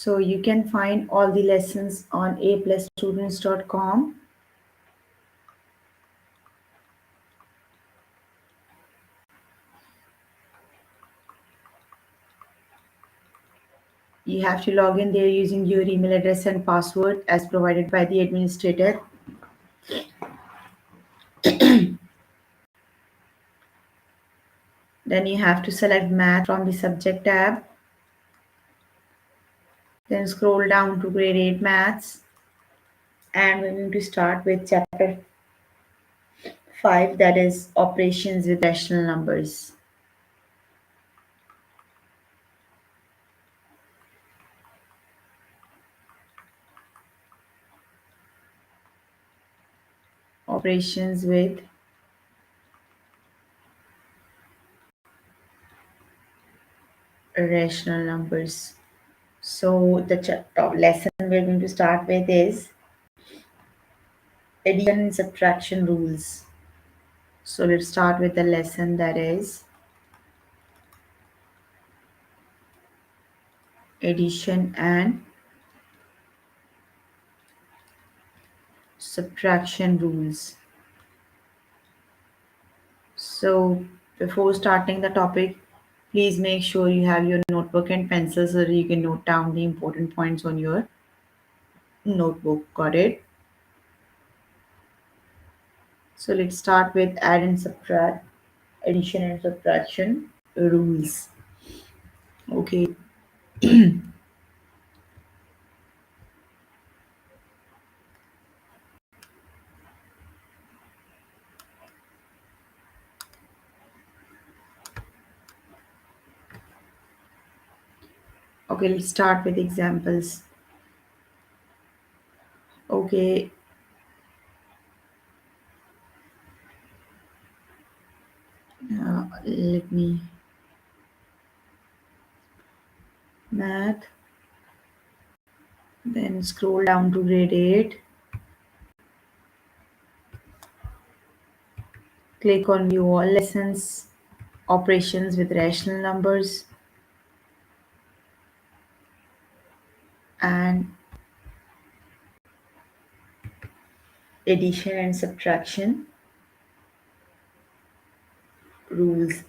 So you can find all the lessons on aplusstudents.com. You have to log in there using your email address and password as provided by the administrator. Then you have to select math from the subject tab. Then scroll down to grade 8 maths. And we're going to start with chapter 5, that is operations with rational numbers. Operations with rational numbers. So the lesson we're going to start with is addition and subtraction rules. So let's start with the lesson, that is addition and subtraction rules. So before starting the topic, please make sure you have your notebook and pencil so that you can note down the important points on your notebook. Got it? So let's start with add and subtract, addition and subtraction rules. Okay. Okay, let's start with examples. Okay, let me math, then scroll down to grade 8, click on view all lessons, operations with rational numbers, and addition and subtraction rules.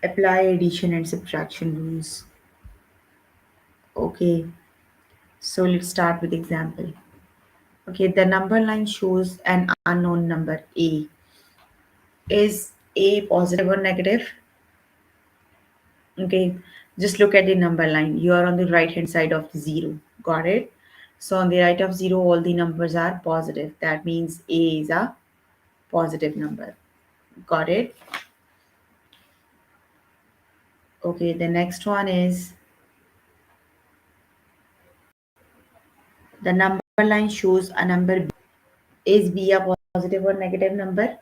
Apply addition and subtraction rules. Okay, so let's start with example. Okay, the number line shows an unknown number a. Is a positive or negative? Okay, just look at the number line. You are on the right hand side of the zero. Got it? So on the right of zero, all the numbers are positive. That means a is a positive number. Got it? Okay, the next one is the number line shows a number b. Is b a positive or negative number?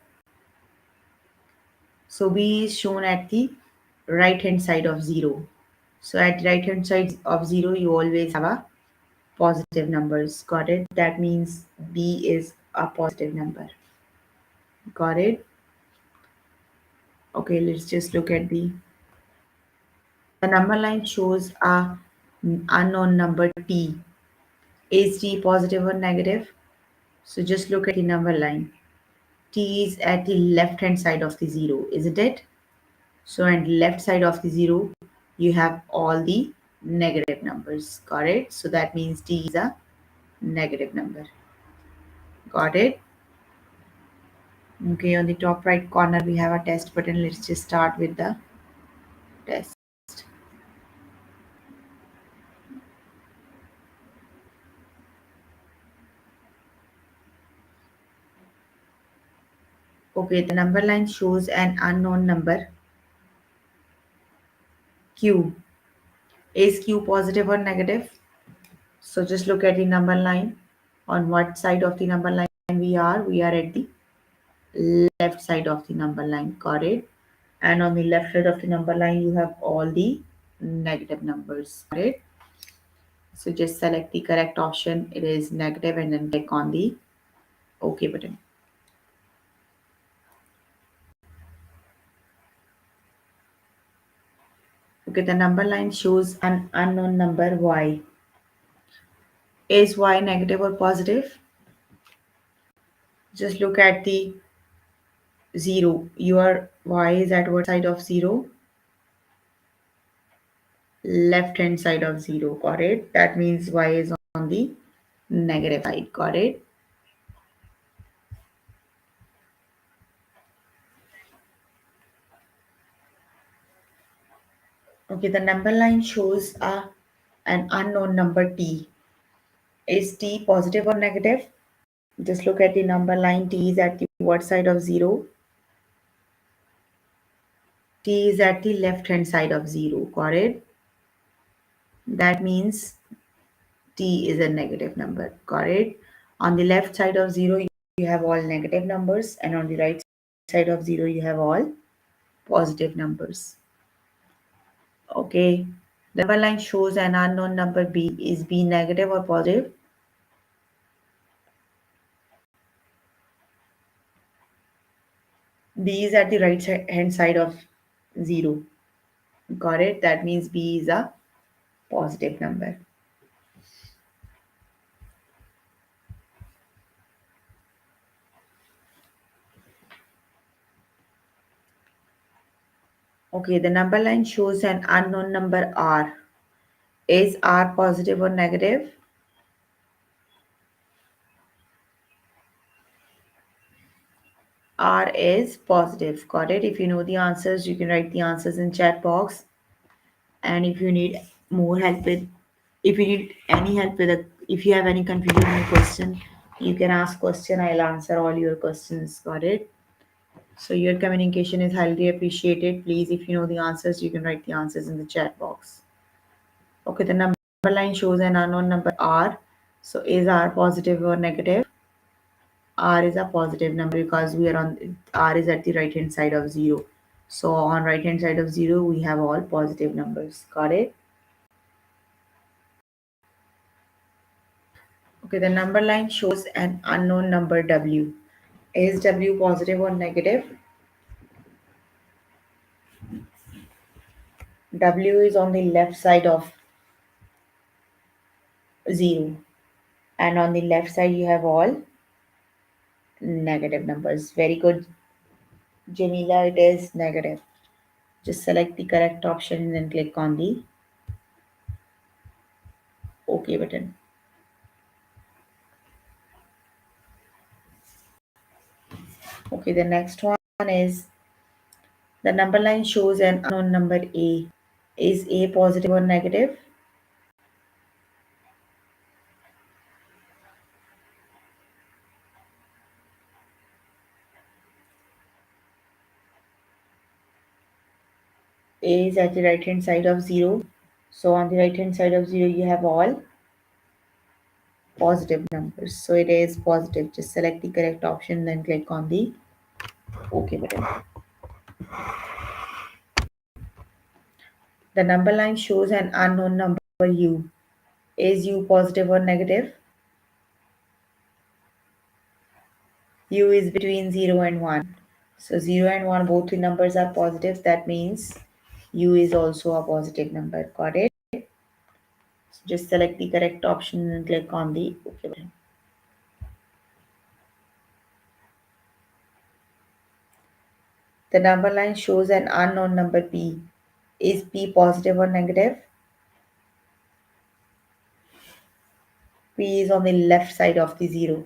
So b is shown at the right hand side of zero. So at right hand side of zero, you always have a positive numbers. Got it? That means b is a positive number. Got it? Okay, let's just look at the number line shows a unknown number t. Is t positive or negative? So just look at the number line. T is at the left hand side of the zero, isn't it? So at left side of the zero, you have all the negative numbers. Got it? So that means t is a negative number. Got it? Okay, on the top right corner, we have a test button. Let's just start with the test. Okay, the number line shows an unknown number q. Is q positive or negative? So just look at the number line. On what side of the number line we are? We are at the left side of the number line. Got it? And on the left side of the number line, you have all the negative numbers. Got it? So just select the correct option. It is negative, and then click on the OK button. Okay, the number line shows an unknown number y. Is y negative or positive? Just look at the 0. Your y is at what side of 0? Left hand side of 0. Got it? That means y is on the negative side. Got it? Okay, the number line shows an unknown number t. Is t positive or negative? Just look at the number line. T is at the what side of 0? T is at the left hand side of 0. Got it? That means t is a negative number. Got it? On the left side of 0, you have all negative numbers, and on the right side of 0, you have all positive numbers. Okay. The number line shows an unknown number b. Is b negative or positive? B is at the right hand side of 0. Got it? That means b is a positive number. Okay, the number line shows an unknown number r. Is r positive or negative? R is positive. Got it? If you know the answers, you can write the answers in chat box. And if you need more help with, if you need any help with a, if you have any confusion on a question, you can ask question. I'll answer all your questions. Got it? So your communication is highly appreciated. Please, if you know the answers, you can write the answers in the chat box. Okay, the number line shows an unknown number R. So is R positive or negative? R is a positive number because we are on R is at the right hand side of 0. So on right hand side of 0, we have all positive numbers. Got it? Okay, the number line shows an unknown number W. Is W positive or negative? W is on the left side of 0. And on the left side, you have all negative numbers. Very good, Jamila. It is negative. Just select the correct option and then click on the OK button. Okay, the next one is the number line shows an unknown number A. Is A positive or negative? A is at the right hand side of 0. So on the right hand side of 0, you have all positive numbers. So it is positive. Just select the correct option, then click on the OK button. The number line shows an unknown number U. Is U positive or negative? U is between 0 and 1. So 0 and 1, both the numbers are positive. That means U is also a positive number. Got it? So just select the correct option and click on the OK button. The number line shows an unknown number P. Is P positive or negative? P is on the left side of the 0.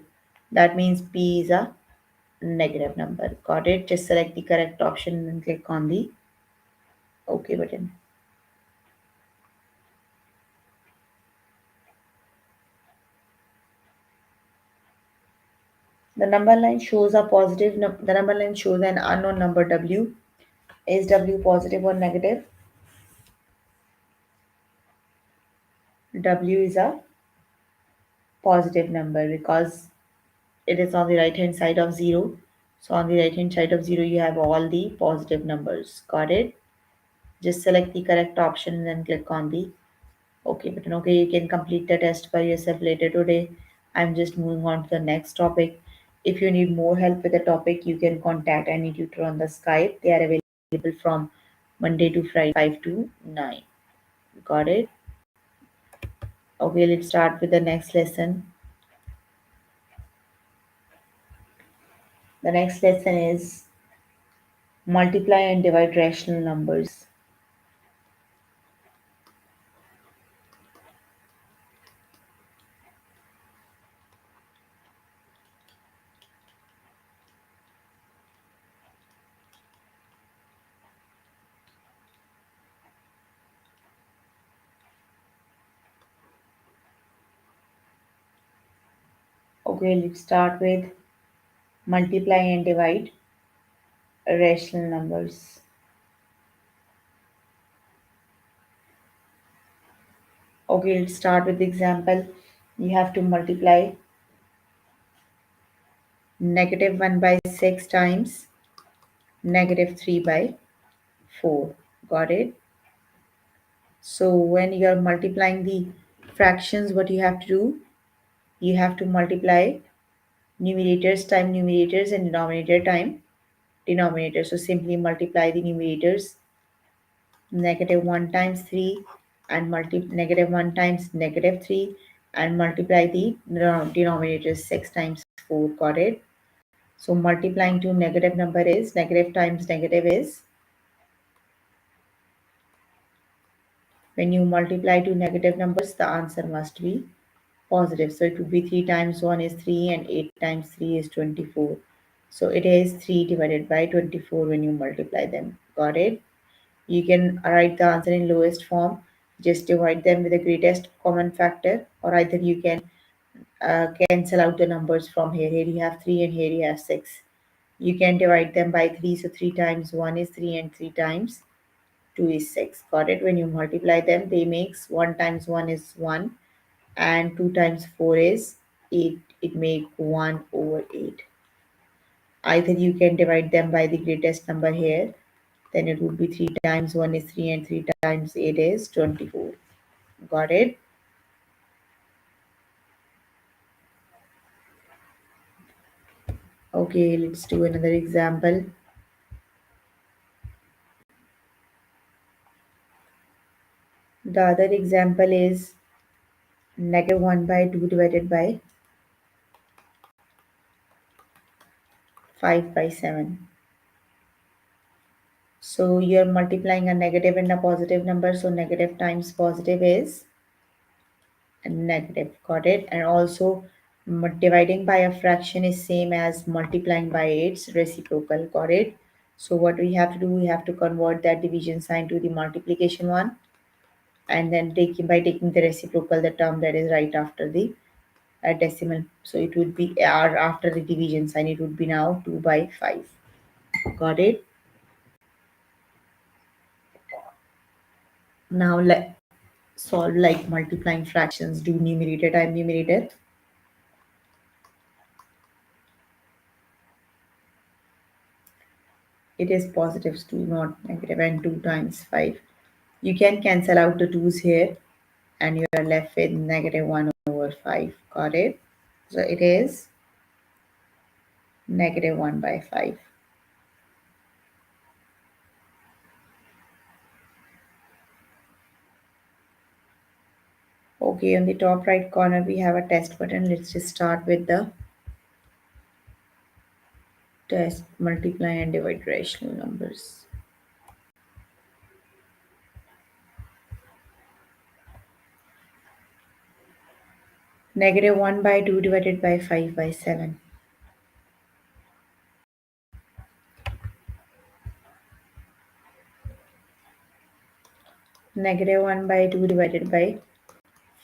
That means P is a negative number. Got it? Just select the correct option and click on the OK button. The number line shows a the number line shows an unknown number W. Is W positive or negative? W is a positive number because it is on the right hand side of 0. So on the right hand side of 0, you have all the positive numbers. Got it? Just select the correct option and then click on the OK button. Okay, you can complete the test by yourself later today. I'm just moving on to the next topic. If you need more help with the topic, you can contact any tutor on the Skype. They are available from Monday to Friday, 5 to 9. Got it? Okay, let's start with the next lesson. The next lesson is multiply and divide rational numbers. Okay, let's start with multiply and divide rational numbers. Okay, let's start with the example. You have to multiply -1 by 6 times -3 by 4. Got it? So when you are multiplying the fractions, what you have to do? You have to multiply numerators time numerators and denominator time denominator. So simply multiply the numerators -1 times 3 and -1 times -3 and multiply the denominators 6 times 4. Got it? So multiplying to negative number is negative times negative is when you multiply two negative numbers, the answer must be positive. So it would be 3 times 1 is 3 and 8 times 3 is 24. So it is 3 divided by 24 when you multiply them. Got it? You can write the answer in lowest form. Just divide them with the greatest common factor, or either you can cancel out the numbers from here. Here you have 3 and here you have 6. You can divide them by 3. So 3 times 1 is 3 and 3 times 2 is 6. Got it? When you multiply them, they makes 1 times 1 is 1 and 2 times 4 is 8. It make 1 over 8. Either you can divide them by the greatest number here, then it would be 3 times 1 is 3 and 3 times 8 is 24. Got it? Okay, let's do another example. The other example is -1 by 2 divided by 5 by 7. So you're multiplying a negative and a positive number. So negative times positive is negative. Got it? And also dividing by a fraction is same as multiplying by its reciprocal. Got it? So what we have to do, we have to convert that division sign to the multiplication one, and then taking the reciprocal, the term that is right after the decimal. So it would be after the division sign, it would be now 2 by 5. Got it? Now let solve like multiplying fractions. Do numerator time numerator. It is positives 2, not negative, and 2 times 5. You can cancel out the 2's here and you are left with -1 over 5. Got it? So it is -1 by 5. Okay, on the top right corner we have a test button. Let's just start with the test multiply and divide rational numbers. -1 by 2 divided by 5 by 7. -1 by 2 divided by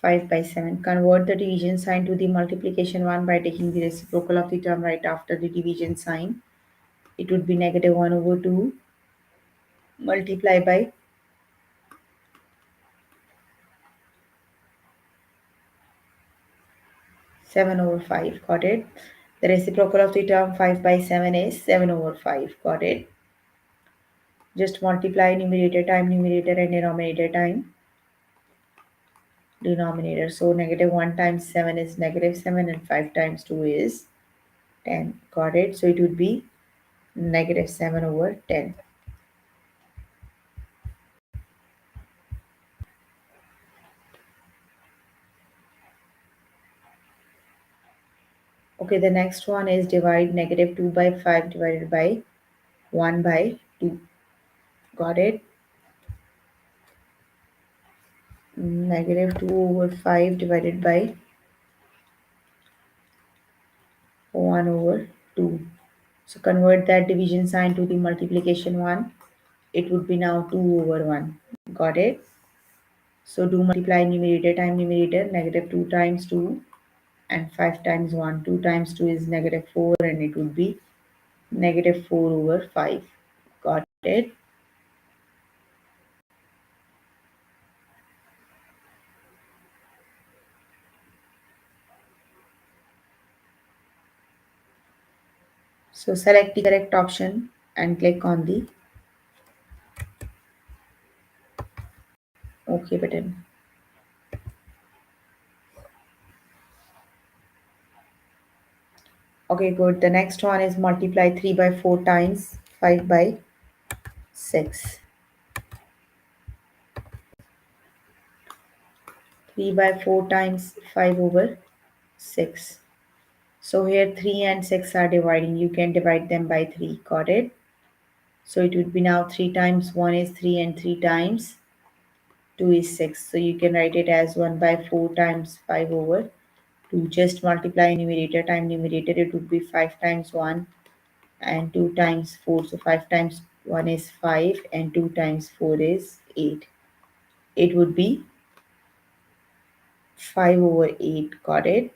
5 by 7. Convert the division sign to the multiplication one by taking the reciprocal of the term right after the division sign. It would be -1 over 2 multiply by 7 over 5. Got it? The reciprocal of the term 5 by 7 is 7 over 5. Got it? Just multiply numerator time numerator and denominator time denominator. So -1 times 7 is -7 and 5 times 2 is 10. Got it? So it would be -7 over 10. Okay, the next one is divide negative 2 by 5 divided by 1 by 2. Got it? Negative 2 over 5 divided by 1 over 2. So convert that division sign to the multiplication one. It would be now 2 over 1. Got it? So do multiply numerator times numerator. Negative 2 times 2 and 5 times 1. 2 times 2 is negative 4 and it would be negative 4 over 5. Got it? So select the correct option and click on the OK button. Okay, good. The next one is multiply 3 by 4 times 5 by 6. 3 by 4 times 5 over 6. So here 3 and 6 are dividing. You can divide them by 3. Got it? So it would be now 3 times 1 is 3 and 3 times 2 is 6. So you can write it as 1 by 4 times 5 over 2. Just multiply numerator times numerator. It would be 5 times 1 and 2 times 4. So 5 times 1 is 5 and 2 times 4 is 8. It would be 5 over 8. Got it?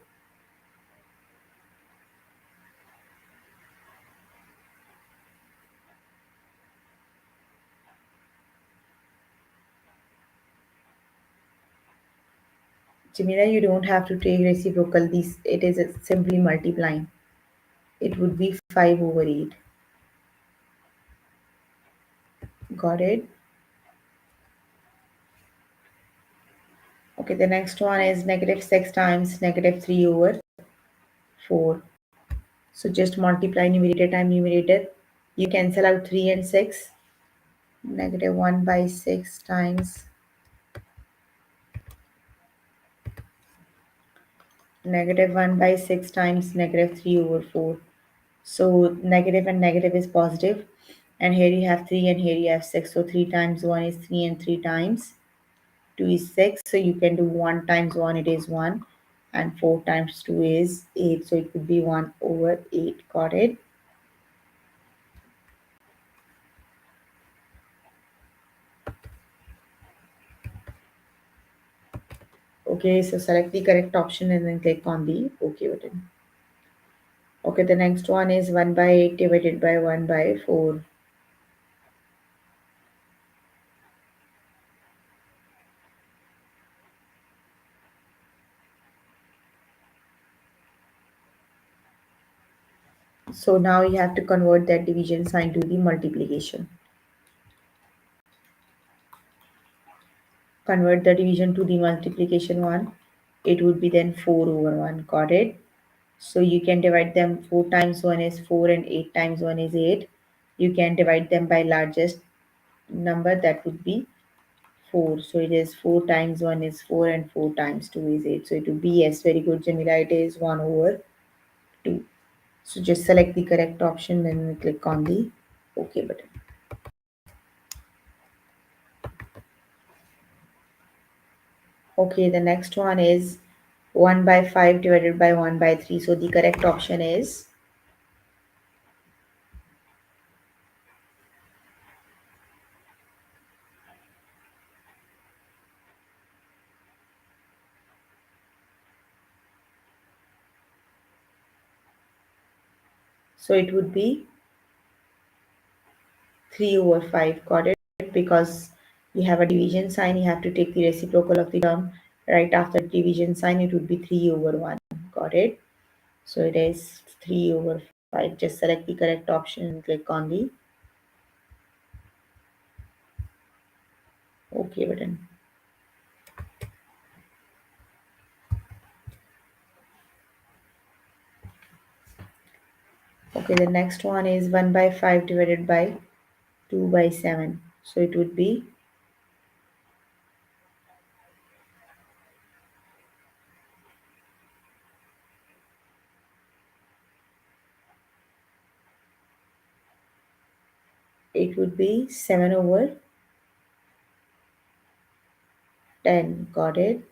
Jamila, you don't have to take reciprocal. This it is simply multiplying. It would be 5 over 8. Got it? Okay, the next one is negative 6 times negative 3 over 4. So just multiply numerator times numerator. You cancel out 3 and 6. Negative 1 by 6 times negative 1 by 6 times negative 3 over 4. So negative and negative is positive. And here you have 3 and here you have 6. So 3 times 1 is 3 and 3 times 2 is 6. So you can do 1 times 1, it is 1. And 4 times 2 is 8. So it could be 1 over 8. Got it? Okay, so select the correct option and then click on the OK button. Okay, the next one is 1 by 8 divided by 1 by 4. So now you have to convert that division sign to the multiplication. Convert the division to the multiplication one. It would be then 4 over 1. Got it? So you can divide them 4 times 1 is 4 and 8 times 1 is 8. You can divide them by largest number, that would be 4. So it is 4 times 1 is 4 and 4 times 2 is 8. So it would be, yes, very good, Jamila. It is 1 over 2. So just select the correct option and click on the OK button. Okay, the next one is 1 by 5 divided by 1 by 3. So the correct option is, so it would be 3 over 5. Got it? Because you have a division sign, you have to take the reciprocal of the term. Right after division sign, it would be 3 over 1. Got it? So it is 3 over 5. Just select the correct option and click on the OK button. Okay, the next one is 1 by 5 divided by 2 by 7. So it would be, It would be 7 over 10. Got it?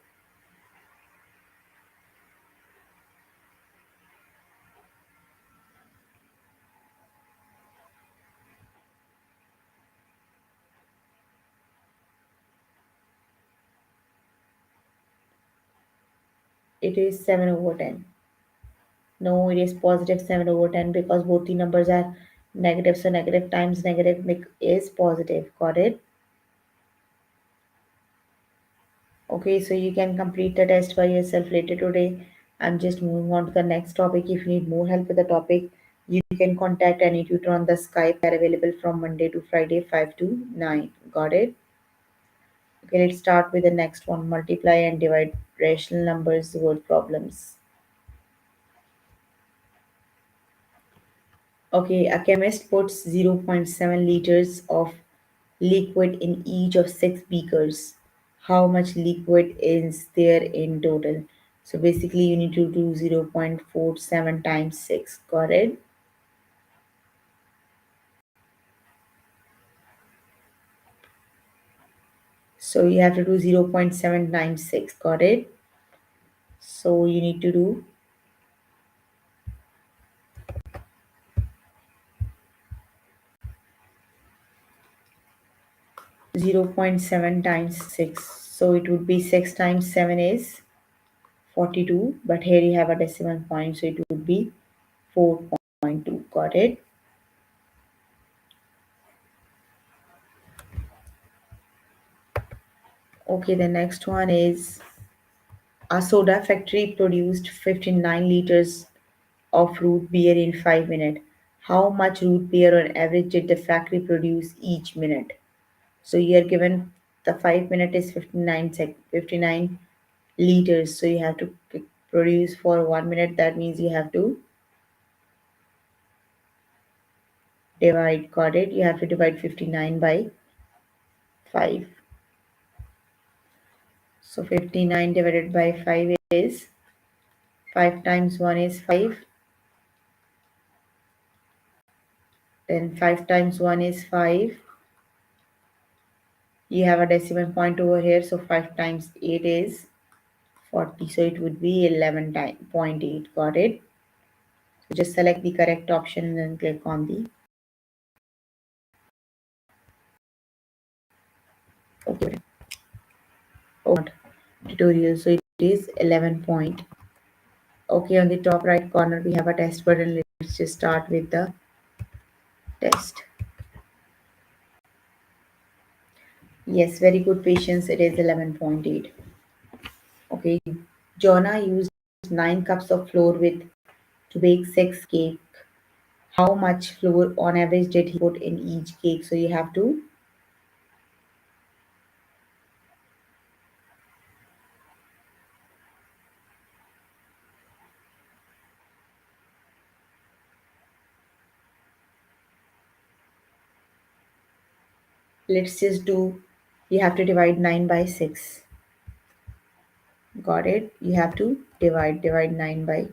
It is 7 over 10. No, it is positive 7 over 10 because both the numbers are negative. So negative times negative is positive. Got it? Okay, so you can complete the test by yourself later today. I'm just moving on to the next topic. If you need more help with the topic, you can contact any tutor on the Skype. They're available from Monday to Friday, 5 to 9. Got it? Okay, let's start with the next one. Multiply and divide rational numbers word problems. Okay, a chemist puts zero point 0.7 liters of liquid in each of six beakers. How much liquid is there in total? So basically, you need to do 0.47 times 6. Got it? So you have to do 0.7 times 6. Got it? So you need to do 0.7 times 6. So it would be 6 times 7 is 42. But here you have a decimal point. So it would be 4.2. Got it? Okay, the next one is a soda factory produced 59 liters of root beer in 5 minutes. How much root beer on average did the factory produce each minute? So you are given the 5 minute is 59 liters. So you have to produce for 1 minute. That means you have to divide. Got it? You have to divide 59 by 5. So 59 divided by 5 is 5 times 1 is 5. Then 5 times 1 is 5. You have a decimal point over here, so 5 times 8 is 40. So it would be 11 times 0.8. Got it? So just select the correct option and then click on the OK button. Tutorial. So it is 11 point. Okay, on the top right corner we have a test button. Let's just start with the test. Yes, very good patience. It is 11.8. Okay, Jonah used 9 cups of flour with to bake 6 cake. How much flour on average did he put in each cake? So you have to, let's just do, you have to divide 9 by 6. Got it? You have to divide 9 by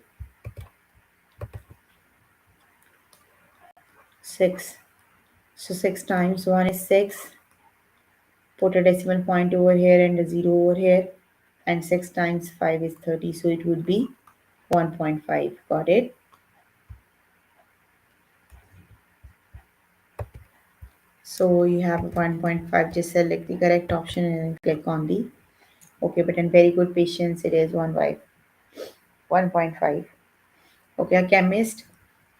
6. So 6 times 1 is 6. Put a decimal point over here and a 0 over here. And 6 times 5 is 30. So it would be 1.5. Got it? So you have 1.5. Just select the correct option and click on the OK button. Very good patience. It is 1.5. Okay, a chemist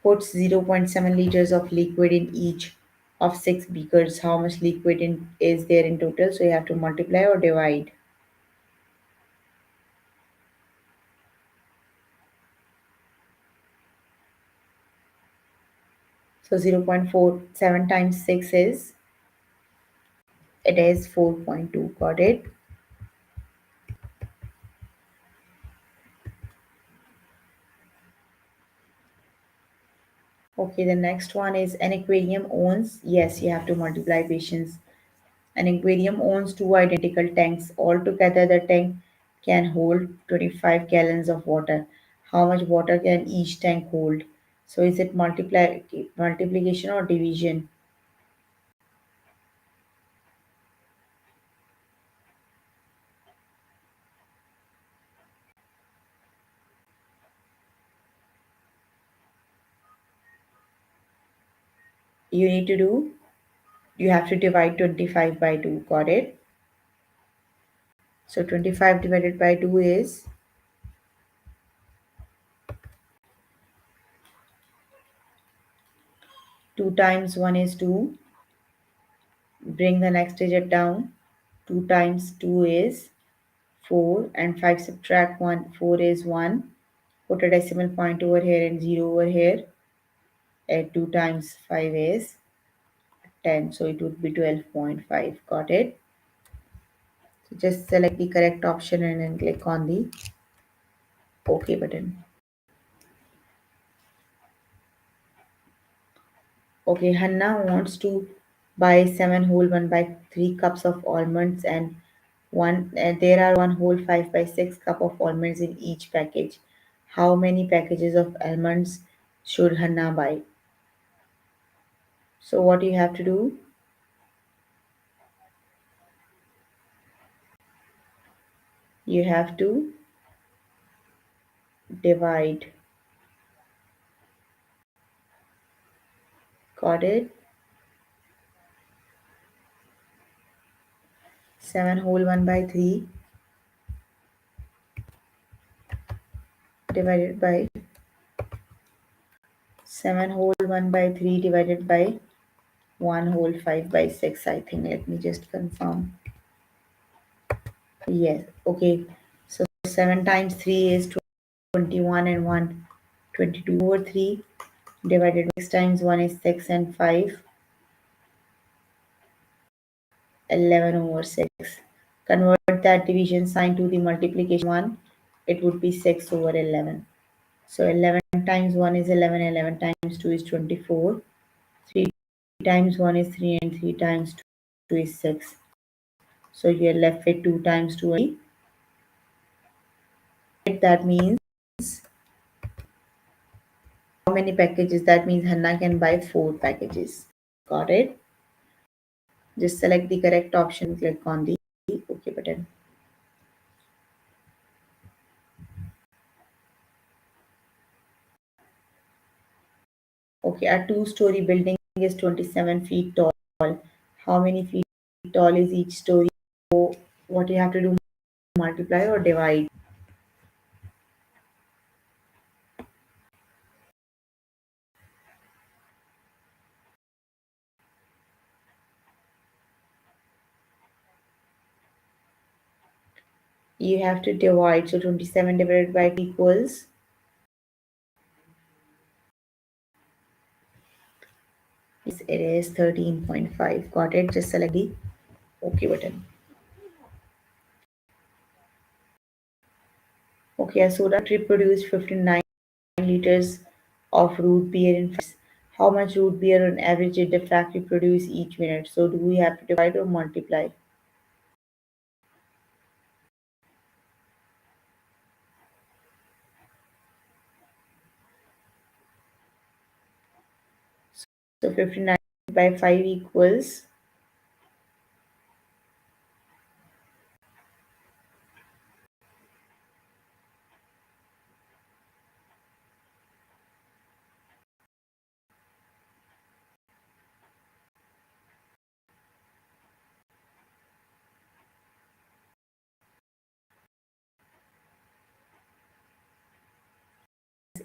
puts zero point 0.7 liters of liquid in each of six beakers. How much liquid is there in total? So you have to multiply or divide. So 0.47 times 6 is, it is 4.2. Got it? Okay, the next one is an aquarium owns, yes, you have to multiply patience. An aquarium owns two identical tanks. Altogether, the tank can hold 25 gallons of water. How much water can each tank hold? So, is it multiplication or division? you need to do, you have to divide 25 by 2. Got it? So 25 divided by 2 is 2 times 1 is 2. Bring the next digit down. 2 times 2 is 4 and 5 subtract 1. 4 is 1. Put a decimal point over here and 0 over here. Add 2 times 5 is 10. So it would be 12.5. Got it? So just select the correct option and then click on the OK button. Okay, Hannah wants to buy 7 whole 1 by 3 cups of almonds and there are 1 whole 5 by 6 cup of almonds in each package. How many packages of almonds should Hannah buy? So what you have to do, you have to divide. Got it? 7 whole 1 by 3 divided by 7 whole 1 by 3 divided by 1 whole 5 by 6. I think, let me just confirm. Yes, okay. So 7 times 3 is 21 and 1 22 over 3 divided by 6 times 1 is 6 and 5 11 over 6. Convert that division sign to the multiplication 1. It would be 6 over 11. So 11 times 1 is 11, 11 times 2 is 24. 3 times 1 is 3 and 3 times 2 is 6. So you're left with 2 times 2. That means how many packages? That means Hannah can buy 4 packages. Got it? Just select the correct option, click on the OK button. Okay, a two-story building is 27 feet tall. How many feet tall is each story? So what you have to do, multiply or divide. You have to divide. So 27 divided by 2 equals, yes, it is 13.5. Got it? Just select the OK button. Okay, a soda trip produced 59 liters of root beer in 5 minutes. How much root beer on average did the factory produce each minute? So do we have to divide or multiply? So 59 by 5 equals,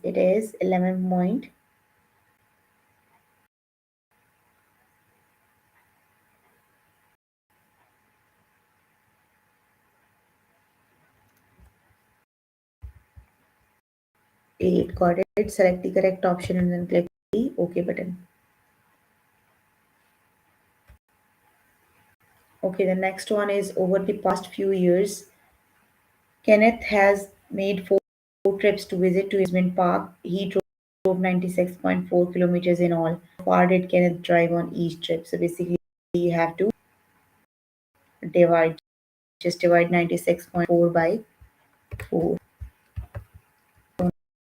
it is 11.8. Got it? Select the correct option and then click the OK button. Okay, the next one is over the past few years, Kenneth has made 4 trips to visit to amusement park. He drove 96.4 kilometers in all. How far did Kenneth drive on each trip? So basically, you have to divide, just divide 96.4 by 4.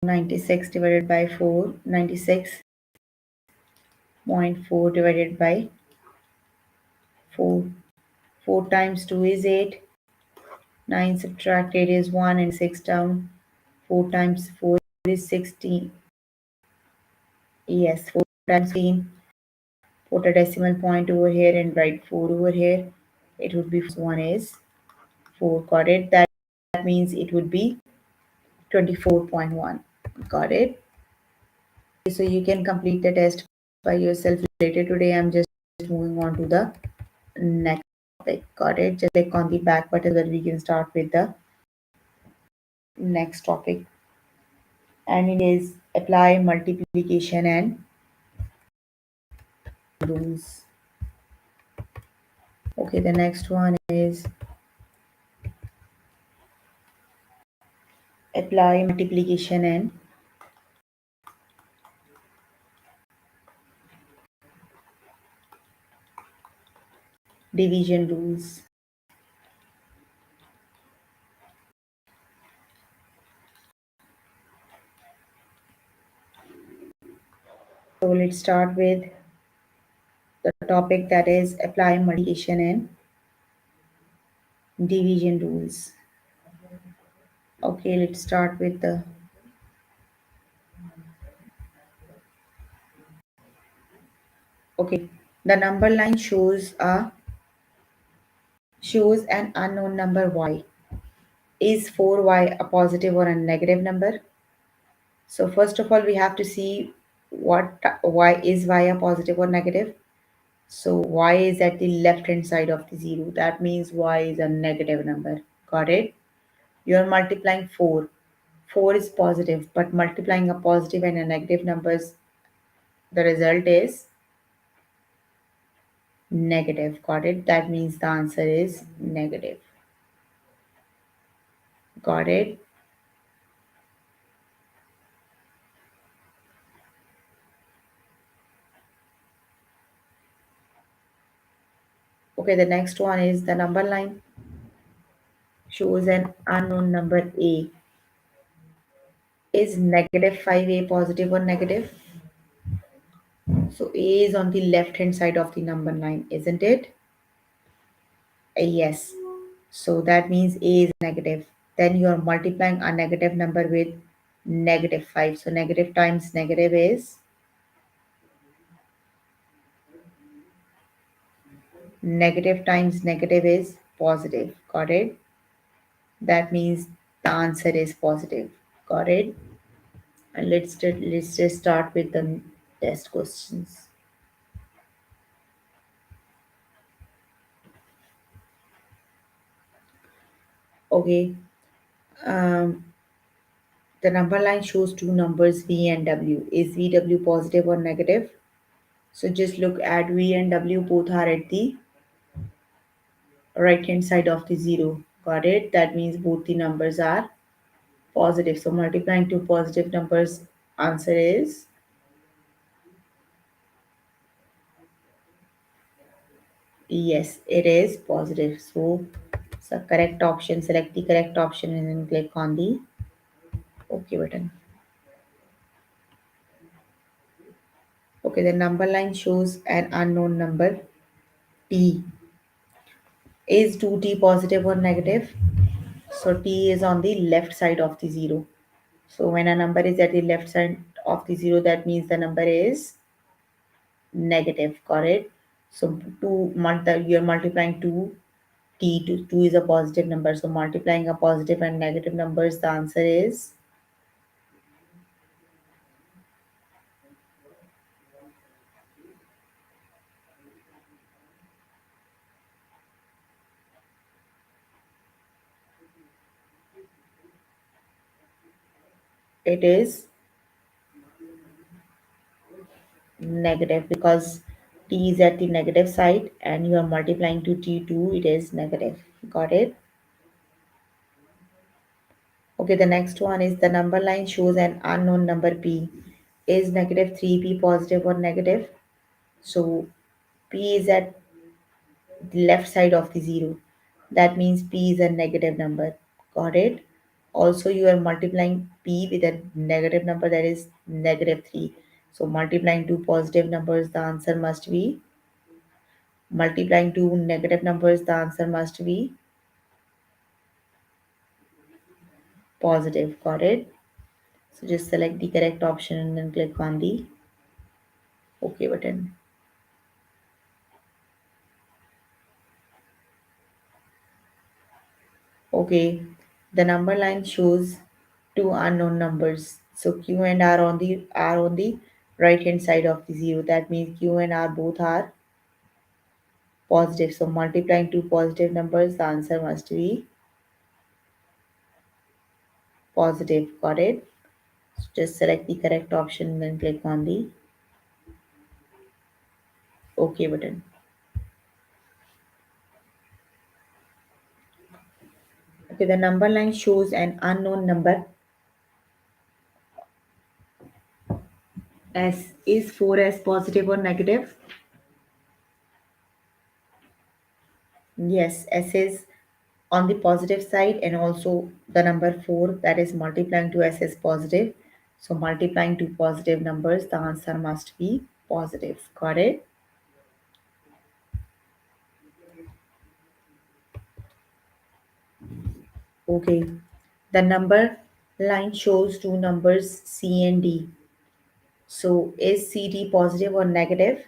96 divided by 4, 96.4 divided by 4. 4 times 2 is 8. 9 subtracted is 1 and 6 down. 4 times 4 is 16. Yes, 4 times 16. put a decimal point over here and write 4 over here. It would be one is 4. Got it? That means it would be 24.1. Got it? So you can complete the test by yourself later. Today I'm just moving on to the next topic. Got it? Just click on the back button that we can start with the next topic. And it is apply multiplication and rules. Okay, the next one is apply multiplication and division rules. So let's start with the topic that is apply multiplication and division rules. Okay, let's start with the okay. The number line shows an unknown number y. Is 4y a positive or a negative number? So first of all, we have to see what y a positive or negative. So y is at the left hand side of the 0. That means y is a negative number. Got it? You are multiplying 4. 4 is positive, but multiplying a positive and a negative numbers, the result is negative. Got it? That means the answer is negative. Got it? Okay, the next one is the number line shows an unknown number a. Is negative 5a positive or negative? So a is on the left hand side of the number line, isn't it? Yes. So that means a is negative. Then you are multiplying a negative number with negative 5. So negative times negative is negative times negative is positive. Got it? That means the answer is positive. Got it? And let's just start with the test questions. Okay. Um, the number line shows two numbers v and w. Is vw positive or negative? So just look at v and w, both are at the right hand side of the 0. Got it? That means both the numbers are positive. So multiplying two positive numbers, answer is yes, it is positive. So correct option, select the correct option and then click on the OK button. Okay, the number line shows an unknown number t. Is 2t positive or negative? So t is on the left side of the 0. So when a number is at the left side of the 0, that means the number is negative. Correct? So you're multiplying 2 t to 2 is a positive number. So multiplying a positive and negative numbers, the answer is it is negative because t is at the negative side and you are multiplying to t2, it is negative. Got it? Okay, the next one is the number line shows an unknown number p. Is negative 3p positive or negative? So p is at the left side of the 0. That means p is a negative number. Got it? Also, you are multiplying p with a negative number, that is negative 3. So multiplying two positive numbers, the answer must be multiplying two negative numbers, the answer must be positive. Got it? So just select the correct option and then click on the OK button. Okay, the number line shows two unknown numbers. So Q and R on the right hand side of the zero. That means Q and R both are positive. So multiplying two positive numbers, the answer must be positive. Got it? So just select the correct option and then click on the OK button. Okay, the number line shows an unknown number S. Is 4S positive or negative? Yes, S is on the positive side, and also the number 4, that is multiplying to S, is positive. So multiplying two positive numbers, the answer must be positive. Got it? Okay. The number line shows two numbers C and D. So is CD positive or negative?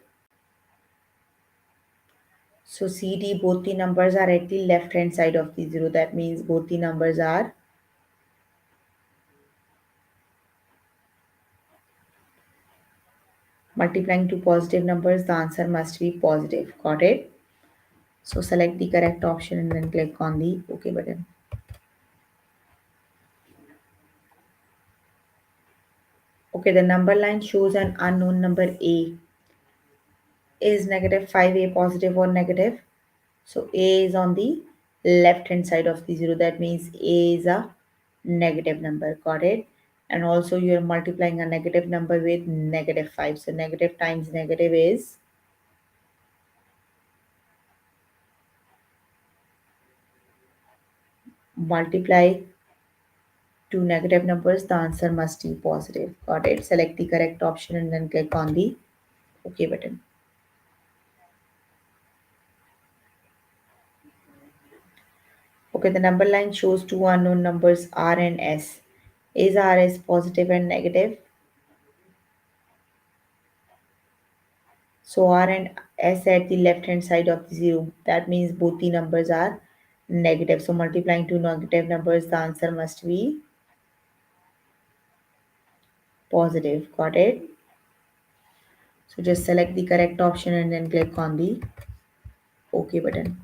So CD, both the numbers are at the left hand side of the zero. That means both the numbers are multiplying two positive numbers. The answer must be positive. Got it? So select the correct option and then click on the OK button. Okay, the number line shows an unknown number A. Is negative 5A positive or negative? So A is on the left hand side of the zero. That means A is a negative number. Got it? And also you are multiplying a negative number with negative 5. So negative times negative is multiply two negative numbers. The answer must be positive. Got it? Select the correct option and then click on the OK button. Okay, the number line shows two unknown numbers R and S. Is RS positive and negative? So R and S at the left hand side of the zero. That means both the numbers are negative. So multiplying two negative numbers, the answer must be positive. Got it? So just select the correct option and then click on the OK button.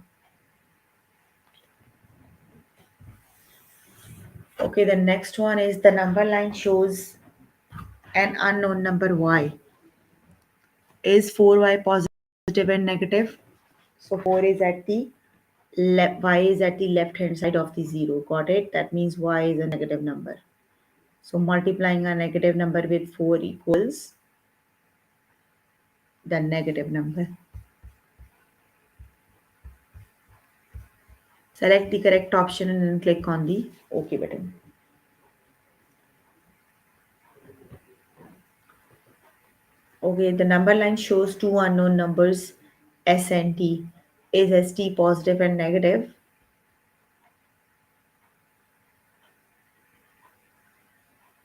Okay, the next one is the number line shows an unknown number Y. Is 4Y positive and negative? So 4 is at the y is at the left hand side of the zero. Got it? That means y is a negative number. So multiplying a negative number with 4 equals the negative number. Select the correct option and then click on the OK button. Okay, the number line shows two unknown numbers S and T. Is ST positive and negative?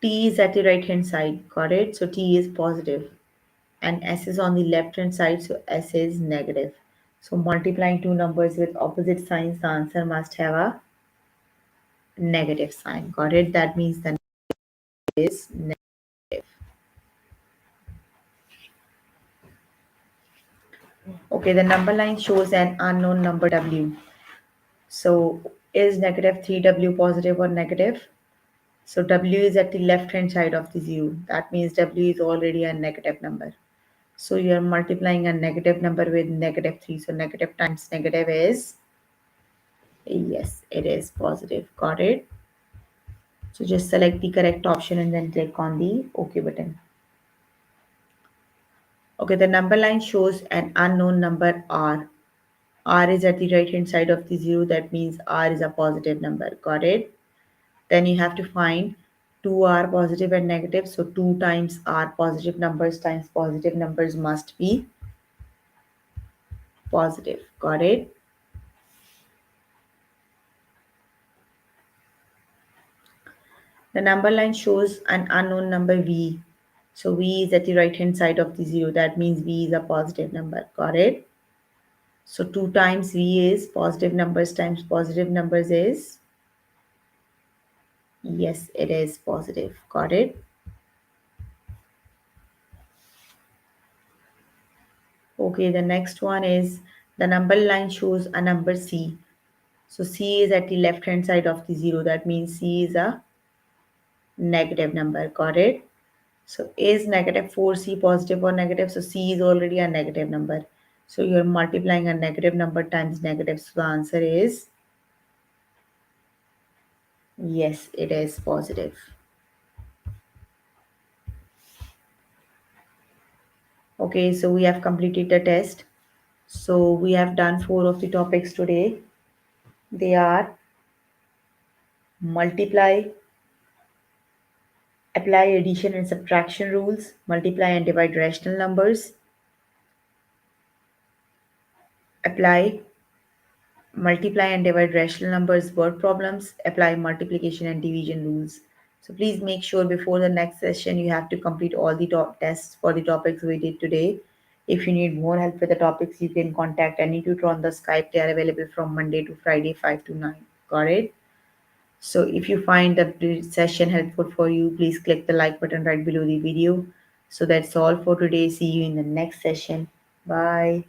T is at the right hand side. Got it? So T is positive and S is on the left hand side, so S is negative. So multiplying two numbers with opposite signs, the answer must have a negative sign. Got it? That means the is negative. Okay, the number line shows an unknown number W. So is negative 3W positive or negative? So W is at the left hand side of the zero. That means W is already a negative number. So you are multiplying a negative number with negative 3. So negative times negative is, yes, it is positive. Got it? So just select the correct option and then click on the OK button. Okay, the number line shows an unknown number R. R is at the right hand side of the zero. That means R is a positive number. Got it? Then you have to find 2R positive and negative. So 2 times R positive numbers times positive numbers must be positive. Got it? The number line shows an unknown number V. So V is at the right hand side of the zero. That means V is a positive number. Got it? So 2 times V is positive numbers times positive numbers is Yes, it is positive. Got it? Okay, the next one is the number line shows a number C. So C is at the left hand side of the zero. That means C is a negative number. Got it? So is negative 4C positive or negative? So C is already a negative number. So you're multiplying a negative number times negative. So the answer is yes, it is positive. Okay, so we have completed the test. So we have done four of the topics today. They are multiply, apply addition and subtraction rules, multiply and divide rational numbers, apply multiply and divide rational numbers word problems, apply multiplication and division rules. So please make sure before the next session you have to complete all the top tests for the topics we did today. If you need more help with the topics, you can contact any tutor on the Skype. They are available from Monday to Friday, 5 to 9. Got it? So if you find the session helpful for you, please click the like button right below the video. So that's all for today. See you in the next session. Bye.